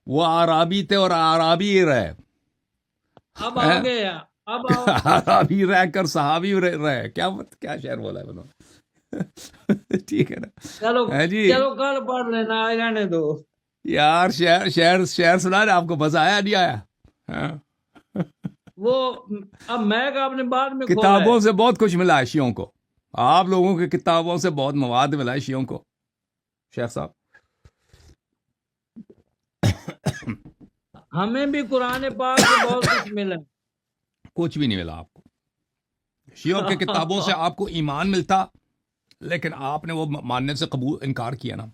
وہ عرابی تھے اور عرابی ہی رہے. اب آ گیا، اب عرابی رہ کر صحابی رہے. کیا شعر بولا ہے انہوں نے. ٹھیک ہے نا. چلو جی چلو کل پڑھ لینا، آ جانے دو یار. شعر سنا رہے آپ کو مزہ آیا نہیں آیا؟ وہ. اب میں آپ نے بعد میں کھولا کتابوں ہے. سے بہت کچھ ملا ہے شیعوں کو. آپ لوگوں کی کتابوں سے بہت مواد ملا ہے شیعوں کو. شیخ صاحب ہمیں بھی قرآن پاک سے بہت کچھ ملا. کچھ بھی نہیں ملا آپ کو. شیعوں کے کتابوں سے آپ کو ایمان ملتا، لیکن آپ نے وہ ماننے سے انکار کیا نا.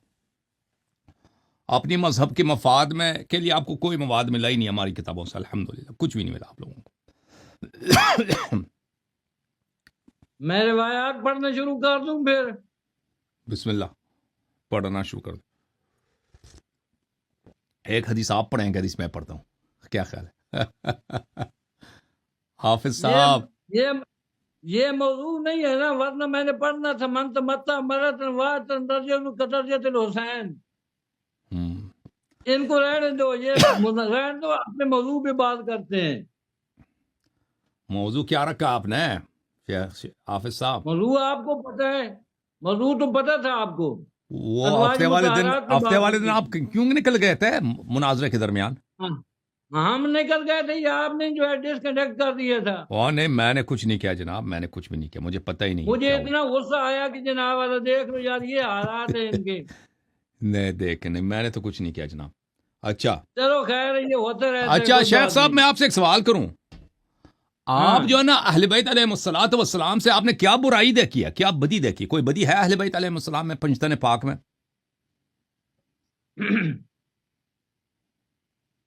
اپنی مذہب کے مفاد میں کے لیے آپ کو کوئی مواد ملا ہی نہیں ہماری کتابوں سے. الحمدللہ کچھ بھی نہیں ملا آپ لوگوں کو. میں روایات پڑھنا شروع کر دوں پھر؟ بسم اللہ پڑھنا شروع کر دو. ایک حدیث آپ پڑھیں گے، حدیث میں پڑھتا ہوں. کیا خیال ہے حافظ صاحب؟ یہ موضوع نہیں ہے نا، ورنہ میں نے پڑھنا تھا من تمتا مرتن واتن درجت الحسین. ان کو رہنے دو، یہ رہنے دو، اپنے موضوع پہ بات کرتے ہیں. موضوع کیا رکھا آپ نے حافظ صاحب؟ موضوع آپ کو پتہ ہے، موضوع تو پتہ تھا آپ کو. وہ ازواج ہفتے مطہرات پہ بات والے دن ہوتی آپ تھی. کیوں نکل گئے تھے مناظرے کے درمیان؟ ہم نکل گئے تھے یا آپ نے جو ہے ڈسکنیکٹ کر دیا تھا؟ نہیں، میں نے کچھ نہیں کیا جناب، میں نے کچھ بھی نہیں کیا. مجھے پتہ ہی نہیں مجھے کیا اتنا غصہ آیا کہ جناب والا دیکھ لو یار، یہ حالات ہیں ان کے. نہیں دیکھ نہیں، میں نے تو کچھ نہیں کیا جناب. اچھا چلو خیر، یہ ہوتے رہتے ہیں، اچھا کوئی شیخ بات صاحب نہیں. میں آپ سے ایک سوال کروں. آپ جو ہے نا اہل بیت علیہ الصلوۃ والسلام سے آپ نے کیا برائی دیکھی ہے، کیا بدی دیکھی؟ کوئی بدی ہے اہل بیت علیہ السلام میں، پنجتن پاک میں؟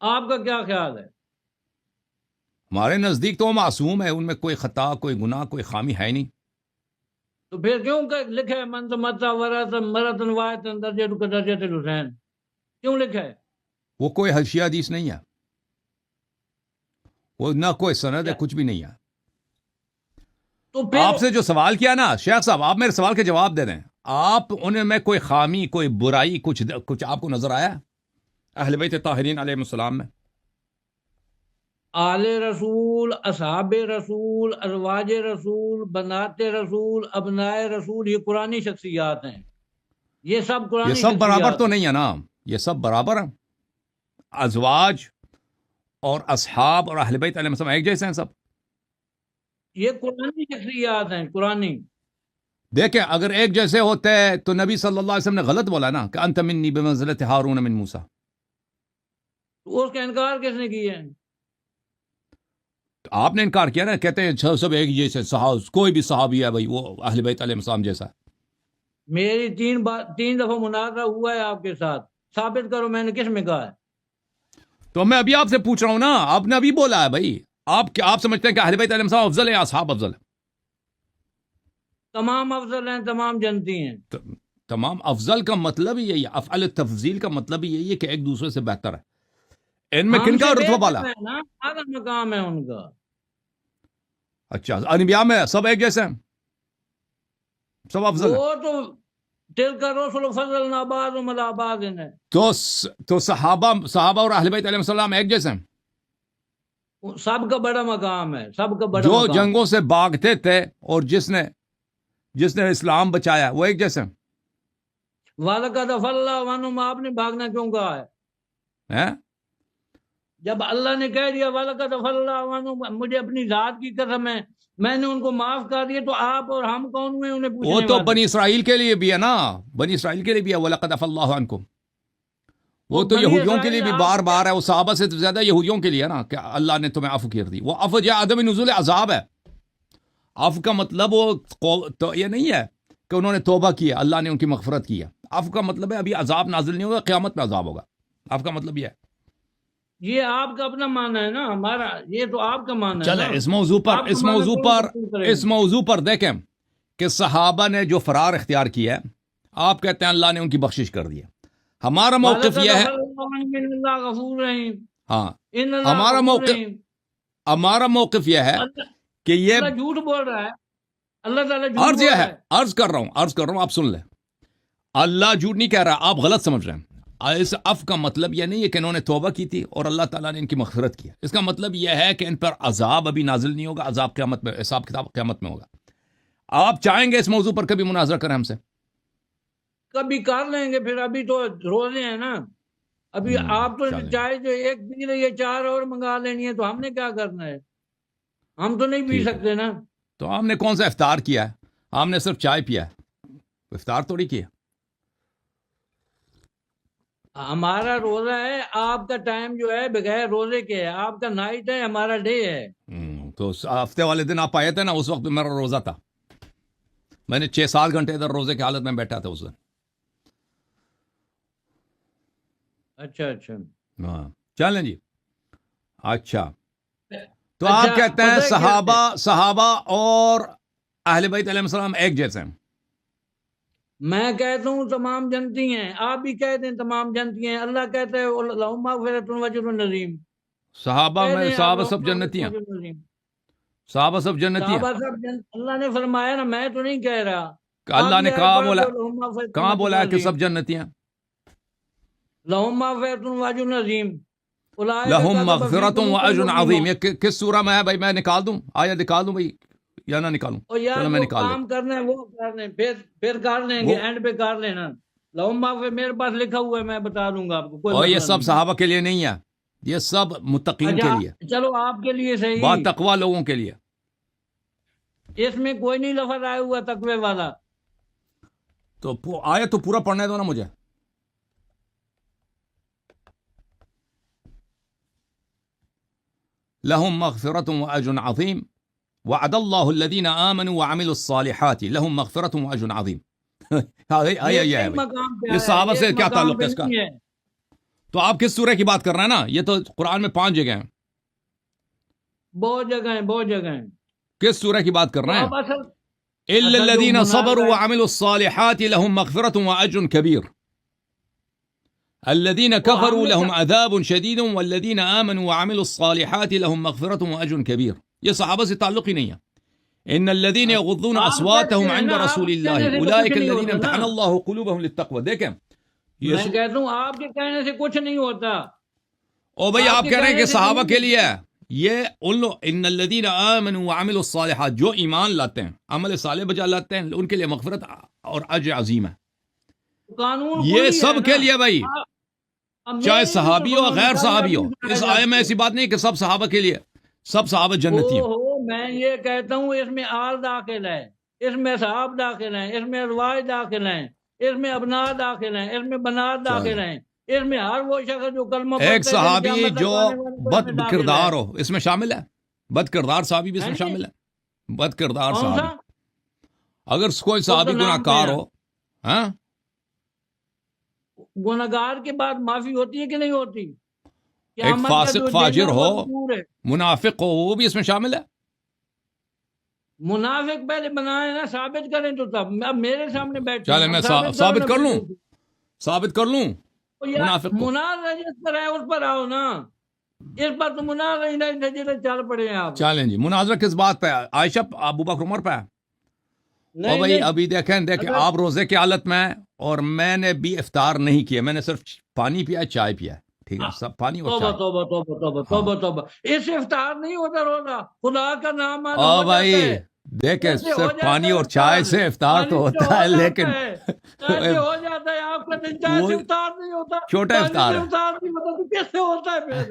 آپ کا کیا خیال ہے؟ ہمارے نزدیک تو وہ معصوم ہے، ان میں کوئی خطا، کوئی گناہ، کوئی خامی ہے نہیں. تو پھر کیوں لکھا ہے من تمتا مرتن واتن درجت الحسین؟ کیوں لکھا ہے؟ وہ کوئی حشیہ حدیث نہیں ہے، وہ نہ کوئی سند ہے، کچھ بھی نہیں ہے. تو پھر آپ سے جو سوال کیا نا شیخ صاحب، آپ میرے سوال کے جواب دے دیں. آپ ان میں کوئی خامی، کوئی برائی، کچھ آپ کو نظر آیا اہل بیت طاہرین علیہ السلام میں؟ آل رسول، اصحاب رسول، ازواج رسول، بنات رسول، ابناء رسول، یہ قرآنی شخصیات ہیں. یہ سب یہ قرآنی سب برابر شخصیات تو ہیں. نہیں ہے نا، یہ سب برابر ہیں. ازواج اور اصحاب اور اہل بیت علیہ السلام ایک جیسے ہیں سب. یہ قرآنی شخصیات ہیں، قرآنی. دیکھیں اگر ایک جیسے ہوتے تو نبی صلی اللہ علیہ وسلم نے غلط بولا نا کہ انت منی بمنزلت ہارون من موسیٰ. تو اس کا انکار کس نے کیا ہے؟ آپ نے انکار کیا نا، کہتے ہیں سب ایک جیسے، کوئی بھی صحابی ہے بھائی وہ اہل بیت علیہ السلام جیسا. میری 3 دفعہ مناظرہ ہوا ہے آپ کے ساتھ، ثابت کرو میں نے کس میں کہا ہے. تو میں ابھی آپ سے پوچھ رہا ہوں نا، آپ نے ابھی بولا ہے بھائی. آپ سمجھتے ہیں کہ اہل بیت علیہ السلام افضل ہے یا اصحاب افضل ہے؟ تمام افضل ہیں، تمام جنتی ہیں. تمام افضل کا مطلب ہی یہی ہے، افعل تفضیل کا مطلب ہی یہی ہے کہ ایک دوسرے سے بہتر ہے. ان میں ہم کن کا سے رتبہ بالا؟ بہتر ہے نا، اعلیٰ مقام ہے ان کا. اچھا انبیاء میں سب ایک جیسے ہیں، سب افضل ہیں. وہ تو تل کا رسول فضل ناباد ملاباد ہیں. تو صحابہ اور اہل بیت علیہ السلام ایک جیسے ہیں. سب کا بڑا مقام ہے، سب کا بڑا جو مقام. جنگوں سے بھاگتے تھے اور جس نے اسلام بچایا وہ ایک جیسے ہیں. وَلَقَدْ عَفَا اللَّهُ عَنْهُمْ، آپ نے بھاگنا کیوں کہا ہے؟ جب اللہ نے کہہ دیا وَلَقَدْ عَفَا اللَّهُ عَنْهُمْ، مجھے اپنی ذات کی قسم ہے میں نے ان کو معاف کر دیا، تو آپ اور ہم کون ہوئے انہیں وہ پوچھنے تو والے؟ بنی اسرائیل کے لیے بھی ہے نا، بنی اسرائیل کے لیے بھی ہے وَلَقَدْ عَفَا اللَّهُ عَنْكُمْ. وہ تو بنی یہودیوں کے اسرائیل لیے بھی آپ بار بار ہے، وہ صحابہ سے زیادہ یہودیوں کے لیے ہے نا کہ اللہ نے تمہیں عفو کر دی. وہ عفو یا عدم نزول عذاب ہے. عفو کا مطلب وہ یہ نہیں ہے کہ انہوں نے توبہ کیا اللہ نے ان کی مغفرت کی ہے. عفو کا مطلب ہے ابھی عذاب نازل نہیں ہوگا، قیامت میں عذاب ہوگا. عفو کا مطلب یہ ہے. یہ آپ کا اپنا معنی ہے نا، ہمارا یہ تو آپ کا معنی ہے چلے نا. اس موضوع پر دیکھیں کہ صحابہ نے جو فرار اختیار کیا ہے، آپ کہتے ہیں اللہ نے ان کی بخشش کر دی ہے. ہمارا موقف یہ ہے، ہاں ہمارا موقف یہ ہے کہ یہ اللہ جھوٹ بول رہا ہے، اللہ تعالیٰ جھوٹ بول رہا ہے. عرض کر رہا ہوں آپ سن لیں. اللہ جھوٹ نہیں کہہ رہا، آپ غلط سمجھ رہے ہیں. اس اف کا مطلب یہ نہیں ہے کہ انہوں نے توبہ کی تھی اور اللہ تعالیٰ نے ان کی مغفرت کی. اس کا مطلب یہ ہے کہ ان پر عذاب ابھی نازل نہیں ہوگا, عذاب قیامت میں, حساب کتاب قیامت میں ہوگا. آپ چاہیں گے اس موضوع پر کبھی مناظرہ کریں ہم سے؟ کبھی کر لیں گے, پھر ابھی تو روزے ہیں نا. ابھی آپ تو چلیں. چائے جو ایک پی رہی ہے 4 اور منگا لینی ہے, تو ہم نے کیا کرنا ہے؟ ہم تو نہیں پی ٹھیک ہے. سکتے نا. تو ہم نے کون سا افطار کیا ہے؟ ہم نے صرف چائے پیا ہے, افطار تھوڑی کیا. ہمارا روزہ ہے, آپ کا ٹائم جو ہے بغیر روزے کے ہے. آپ کا نائٹ ہے, ہمارا ڈے ہے. تو ہفتے والے دن آپ آئے تھے نا, اس وقت میرا روزہ تھا. میں نے 6-7 گھنٹے ادھر روزے کی حالت میں بیٹھا تھا اس دن. اچھا اچھا. ہاں چلیں جی. اچھا, تو اچھا، آپ کہتے ہیں پتہ ہے کیا ہے؟ صحابہ اور اہل بیت علیہ السلام ایک جیسے ہیں. میں کہتا ہوں تمام جنتی ہیں, آپ بھی کہتے ہیں تمام جنتی ہیں. اللہ کہتا ہے لہم مغفرۃ واجر نظیم. صحابہ کہہ میں دیں آپ صحابہ لہم سب مغفرۃ جنتی ہیں. واجر نظیم. صحابہ سب جنتی ہیں. صحابہ سب اللہ نے فرمایا نا, میں تو نہیں کہہ رہا. اللہ آپ نے یہ کہا پڑھ بولا, دو, لہم مغفرۃ کہاں واجر بولا ہے کہ نظیم. سب جنتی ہیں؟ لہم مغفرۃ واجر نظیم. لہم مغفرۃ واجر عظیم. یہ کس سورہ میں ہے بھائی؟ میں نکال دوں, آیا نکال دوں بھائی یا نہ نکالوں؟ اور یار چلو میں جو نکال کام کرنا ہے وہ کر لیں, پھر کر لیں گے, وہ اینڈ پہ کر لینا. لہم مغفرۃ میرے پاس لکھا ہوا ہے, میں بتا دوں گا آپ کو, کوئی اور یہ مسئلہ سب نہیں. صحابہ کے لیے نہیں ہے, یہ سب متقین کے لیے, اچھا چلو آپ کے لیے با صحیح. تقوی لوگوں کے لیے. اس میں کوئی نہیں لفظ آیا ہوا تقوی والا. تو آیت تو پورا پڑھنے دو نا مجھے. لهم مغفرة وأجر عظيم وعد الله الذين آمنوا وعملوا الصالحات لهم مغفرة وأجر عظيم. یہ کئی مقام پہ یہ آیا ہے, صحابہ سے ایک کیا مقام تعلق پہ ہے اس کا؟ نہیں ہے. تو آپ کس سورہ کی بات کر رہے ہیں نا؟ یہ تو قرآن میں 5 جگہ ہیں. بہت جگہ ہیں, بہت جگہ ہیں. کس سورہ کی بات کر تو رہے ہیں؟ اب اصل إلا جو الذين صبروا مناظرہ ہے, وعملوا الصالحات لهم مغفرة وأجر كبير الذين وہ ہم كفروا نے لهم عذاب شديد والذين آمنوا وعملوا الصالحات لهم مغفرة وأجر كبير. یہ صحابہ سے تعلق ہی نہیں ہے. إن الذين يغضون آپ أصواتهم کہتے ہیں عند نا, آپ رسول الله کہنے سے تو أولئك کچھ نہیں الذين ہوتا نا. امتحن الله قلوبهم للتقوى. دیکھیں میں کہتا ہوں آپ کے کہنے سے کچھ نہیں ہوتا. او بھائی آپ کے کہہ رہے ہیں کہنے کہ سے صحابہ نہیں. کے لیے ہے. یہ ان لوگ ان الذين آمنوا وعملوا الصالحات, جو ایمان لاتے ہیں, عمل صالح بجا لاتے ہیں, ان کے لیے مغفرت اور اجر عظیم ہے. قانون یہ کلی ہے سب نا. کے لیے بھائی, اب چاہے میری بھی تو صحابی ہو سنو, غیر ساری صحابی ہو. حدیث اس آئے آیے میں جاتی ایسی ہے. بات نہیں کہ سب صحابہ کے لیے, سب صحابہ جنتی ہیں. میں یہ کہتا ہوں اس میں آل داخل ہے, اس میں صحاب داخل ہیں, اس میں ازواج داخل ہیں, اس میں ابناء داخل ہیں, اس میں بنات داخل ہیں, اس میں ہر وہ شخص جو کلمہ ایک پڑھتے ہیں صحابی جو بد داخل کردار ہے. ہو اس میں شامل ہے. بد کردار صحابی بھی اس میں ہیں جی؟ شامل ہے. بد کردار کون سا؟ صحابی, اگر کوئی تو صحابی گناہ نام کار پہ ہو, ہاں گناہگار کے بعد معافی ہوتی ہے کہ نہیں ہوتی؟ ایک قیامت کا فاسق جو دن فاجر ہے ہو, وہ دور ہے. منافق ہو, وہ بھی اس میں شامل ہے. منافق پہلے بنائے نا, ثابت کریں تو تب. اب میرے سامنے بیٹھے چلے ہیں, میں اب ثابت کرو ثابت نا کر لوں, بالکل. ثابت کر لوں تو یار منافق کو. مناظرہ جس پر ہے اس پر آؤ نا. اس پر تو مناظرہ ہی نہیں, جیسے چل پڑے ہیں آپ. چلیں جی, مناظرہ کس بات پہ ہے؟ عائشہ ابو بکر عمر پہ ہے. اور نہیں بھائی نہیں, ابھی دیکھیں اگر آپ روزے کی حالت میں ہیں, اور میں نے بھی افطار نہیں کیا, میں نے صرف پانی پیا, چائے پیا. ٹھیک ہے, سب پانی اور توبہ چائے. توبہ توبہ توبہ ہاں. توبہ توبہ. اس سے افطار نہیں ہوتا روزہ, خدا کا نام ہو او جاتا بھائی ہے. دیکھیں, ایسے ہو صرف جاتا پانی ہے اور چائے سے افطار پانی تو سے ہوتا ہو ہے, جاتا لیکن ہے. ایسے ہو جاتا ہے آپ کا دن, چائے وہ سے افطار نہیں ہوتا, چھوٹا پانی افطار سے ہے. افطار نہیں ہوتا, تو کیسے ہوتا ہے پھر؟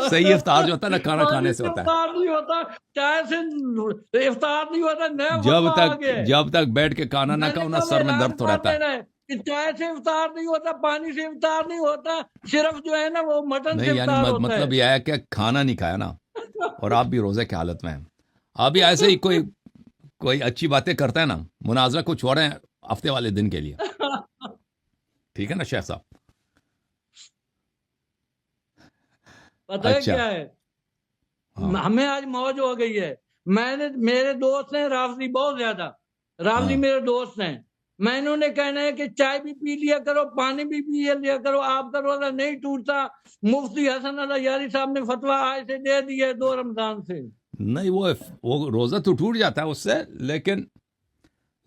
صحیح افطار جو ہوتا ہے نا کھانا پانی کھانے سے سے ہوتا ہے. افطار نہیں ہوتا, چائے سے افطار نہیں ہوتا. نیا فتویٰ آ گیا ہے. جب تک بیٹھ کے کھانا نہ میں نے کھاؤ نا, کب سر میں اعلان درد تو کر رہتا ہے. دینا ہے کہ چائے سے افطار نہیں ہوتا, پانی سے افطار نہیں ہوتا, صرف جو ہے نا وہ مٹن سے نہیں یعنی افطار ہوتا ہے. مطلب یہ ہے کہ کھانا نہیں کھایا نا, اور آپ بھی روزے کی حالت میں ہیں. ابھی ایسے ہی کوئی اچھی باتیں کرتا ہے نا, مناظرہ کو چھوڑیں ہفتے والے دن کے لیے. ٹھیک ہے نا شیخ صاحب؟ پتہ ہے اچھا. کیا ہے, ہاں. ہمیں آج موج ہو گئی ہے. میرے دوست ہیں رافضی, بہت زیادہ رافضی ہاں. میرے دوست ہیں. میں انہوں نے کہنا ہے کہ چائے بھی پی لیا کرو, پانی بھی پی لیا کرو, آپ کا روزہ نہیں ٹوٹتا. مفتی حسن اللہ یاری صاحب نے فتویٰ آج سے دے دیا ہے 2 رمضان سے. نہیں وہ روزہ تو ٹوٹ جاتا ہے اس سے, لیکن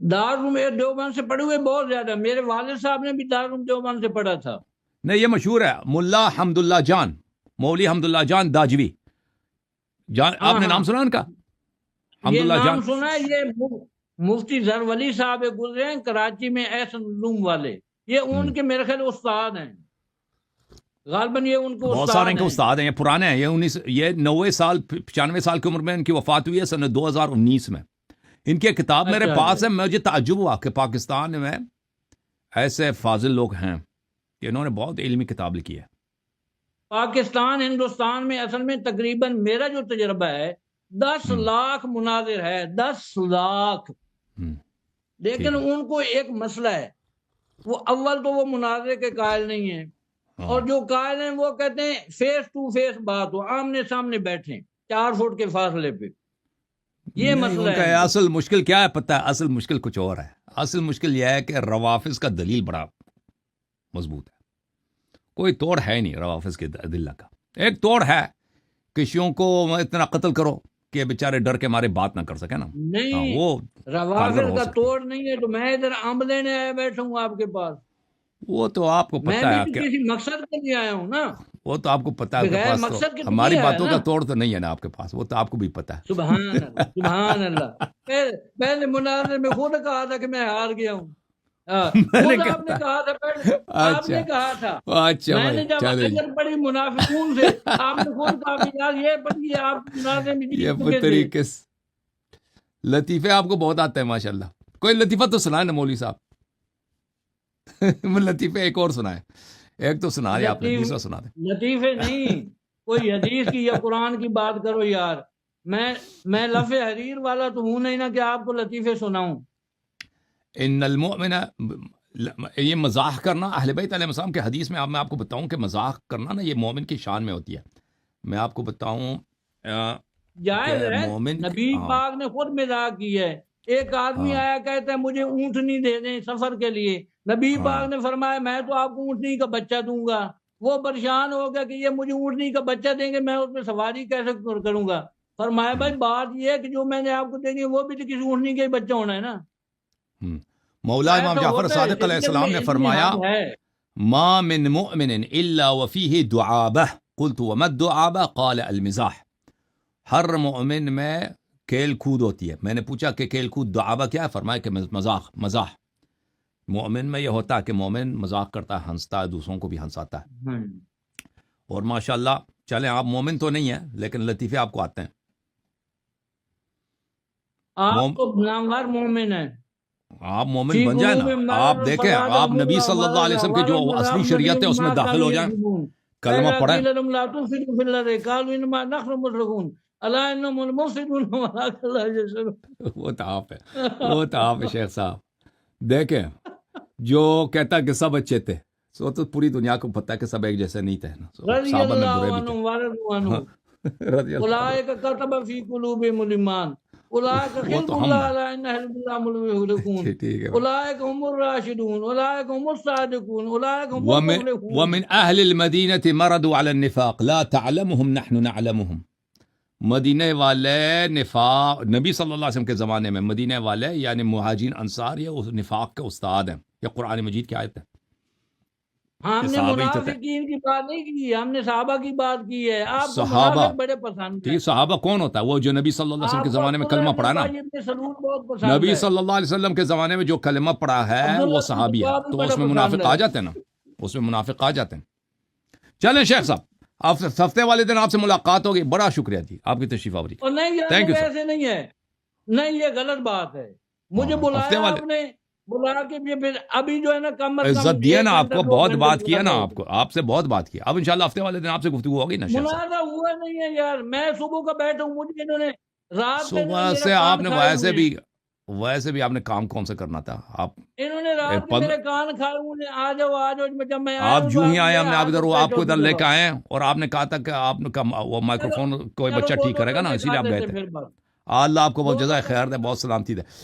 دارالعلوم دیوبند سے پڑھے ہوئے بہت زیادہ. میرے والد صاحب نے بھی دارالعلوم دیوبند سے پڑھا تھا. نہیں یہ مشہور ہے ملا حمد اللہ جان، مولوی حمد اللہ جان داجوی جان، آپ نے نام سنا ان کا؟ حمد یہ اللہ نام جان سنا ہے. یہ مفتی ظفر ولی صاحب گزرے ہیں کراچی میں، احسن علوم والے. یہ ان کے میرے خیال استاد ہیں غالباً، یہ ان کو بہت سارے ان کے استاد ہیں، یہ پرانے ہیں. یہ 90 سال 95 سال کی عمر میں ان کی وفات ہوئی ہے سن 2019 میں. ان کی کتاب میرے پاس ہے. مجھے تعجب ہوا کہ پاکستان میں ایسے فاضل لوگ ہیں کہ انہوں نے بہت علمی کتاب لکھی ہے. پاکستان ہندوستان میں اصل میں تقریباً میرا جو تجربہ ہے 10 لاکھ مناظر ہے، 10 لاکھ. لیکن ان کو ایک مسئلہ ہے، وہ اول تو وہ مناظرے کے قائل نہیں ہیں، اور جو قائل ہیں وہ کہتے ہیں فیس ٹو فیس بات ہو، آمنے سامنے بیٹھیں 4 فٹ کے فاصلے پہ. یہ مسئلہ ہے. اصل مشکل کیا ہے پتہ ہے؟ اصل مشکل کچھ اور ہے. اصل مشکل یہ ہے کہ روافظ کا دلیل بڑا مضبوط ہے. کوئی توڑ ہے نہیں روافظ کے ادلہ کا. ایک توڑ ہے کہ شیعوں کو اتنا قتل کرو کہ بیچارے ڈر کے مارے بات نہ کر سکے نا. نہیں وہ روافظ کا توڑ نہیں ہے تو میں ادھر امب لینے آیا بیٹھا ہوں آپ کے پاس. وہ تو آپ کو پتہ ہے کہ کسی مقصد کے لیے آیا ہوں نا. وہ تو آپ کو پتہ ہے مقصد کے ہماری باتوں کا توڑ تو نہیں ہے نا آپ کے پاس. وہ تو آپ کو بھی پتہ ہے. سبحان اللہ سبحان اللہ. پہلے مناظرے میں خود کہا تھا کہ میں ہار گیا ہوں. آپ نے کہا تھا میں نے جب اجر پڑھی منافقون سے آپ نے خود کہا کہ یار یہ پڑھی ہے آپ مناظرے میں. یہ طریقے لطیفے آپ کو بہت آتے ہیں ماشاءاللہ. کوئی لطیفہ تو سنائے نا مولوی صاحب. لطیفے ایک اور سنائے. ایک تو سنا دیں آپ نے، دوسرا سنا دیں. لطیفے نہیں، کوئی حدیث کی یا قرآن کی بات کرو یار. میں لفظ حریر والا تو ہوں نہیں نا کہ آپ کو لطیفے سناؤں. ان المؤمن، یہ مزاح کرنا اہل بیت علیہ السلام کے حدیث میں میں آپ کو بتاؤں کہ مزاح کرنا نا یہ مومن کی شان میں ہوتی ہے. میں آپ کو بتاؤں جائز ہے. نبی پاک نے خود مزاح کی ہے. ایک آدمی آیا کہتا ہے مجھے اونٹنی دے دیں سفر کے لیے. نبی پاک نے فرمایا میں تو آپ کو اونٹنی کا بچہ دوں گا. وہ پریشان ہو گیا کہ یہ مجھے اونٹنی کا بچہ دیں گے، میں اس پہ سواری کیسے کروں گا. فرمایا بھائی بات یہ ہے کہ جو میں نے آپ کو دینی ہے وہ بھی تو کسی اونٹنی کا ہی بچہ ہونا ہے نا. مولا امام جعفر صادق علیہ السلام نے فرمایا ما من مؤمن الا وفيه دعابہ. قلت وما الدعابہ؟ قال المزاح. ہر مؤمن میں کھیل کود ہوتی ہے. میں نے پوچھا کہ کھیل کود دعابہ کیا ہے؟ فرمایا کہ مزاح. مومن میں یہ ہوتا ہے کہ مومن مذاق کرتا ہے، ہنستا ہے، دوسروں کو بھی ہنساتا ہے. اور ماشاءاللہ چلیں آپ مومن تو نہیں ہیں لیکن لطیفے آپ کو آتے ہیں. آپ تو نامور مومن ہیں. آپ مومن بن جائیں نا. آپ دیکھیں آپ نبی صلی اللہ علیہ وسلم کی جو اصلی شریعت ہے اس میں داخل ہو جائیں، کلمہ پڑھیں. وہ تو آپ ہے شیخ صاحب. دیکھیں جو کہتا کہ سب اچھے تھے، سو تو پوری دنیا کو پتہ ہے کہ سب ایک جیسے نہیں تھے. صحابہ میں برے بھی تھے. اولئک کتب فی قلوبہم الایمان اولئک خلق اللہ علی ان حزب اللہ هم المفلحون اولئک هم الراشدون اولئک هم الصادقون اولئک هم المفلحون. ومن اہل المدینہ مرضوا علی النفاق لا تعلمهم نحن نعلمهم. مدینہ والے نفاق نبی صلی اللہ علیہ وسلم کے زمانے میں مدینہ والے یعنی مہاجرین انصار یہ نفاق کے استاد ہیں. یہ قرآن مجید کی آیت ہے. ہم نے منافقین کی بات نہیں کی، ہم نے صحابہ کی بات کی ہے. آپ کو منافق بڑے پسند ہیں. صحابہ کون ہوتا ہے؟ وہ جو نبی صلی اللہ علیہ وسلم کے زمانے میں کلمہ پڑھا نا. نبی صلی اللہ علیہ وسلم کے زمانے میں جو کلمہ پڑھا ہے وہ صحابی ہے. تو اس میں منافق آ جاتے ہیں نا، اس میں منافق آ جاتے ہیں. چلیں شیخ صاحب آپ ہفتے والے دن آپ سے ملاقات ہوگی. بڑا شکریہ جی آپ کی تشریف آوری. Thank you. ایسے نہیں ہے، نہیں یہ غلط بات ہے. مجھے بلایا آپ نے، بلا کے پھر ابھی جو ہے نا کم عزت دیا نا آپ کو، بہت بات کیا نا آپ سے بہت بات کیا. اب انشاءاللہ ہفتے والے دن آپ سے گفتگو ہوگی نا. مناظرہ ہوا نہیں ہے یار. میں صبح کا بیٹھا ہوں، مجھے انہوں نے رات صبح سے آپ نے ویسے بھی آپ نے کام کون سے کرنا تھا. آپ انہوں نے رات میں میرے کان کھائے ہوئے. آ جاؤ جب میں آپ جو ہی آئے ہم نے آپ کو ادھر لے کے آئے ہیں اور آپ نے کہا تھا کہ آپ نے وہ مائکرو فون کوئی بچہ ٹھیک کرے گا نا، اسی لیے آپ گئے تھے. اللہ آپ کو بہت جزائے خیر دے، بہت سلامتی دے.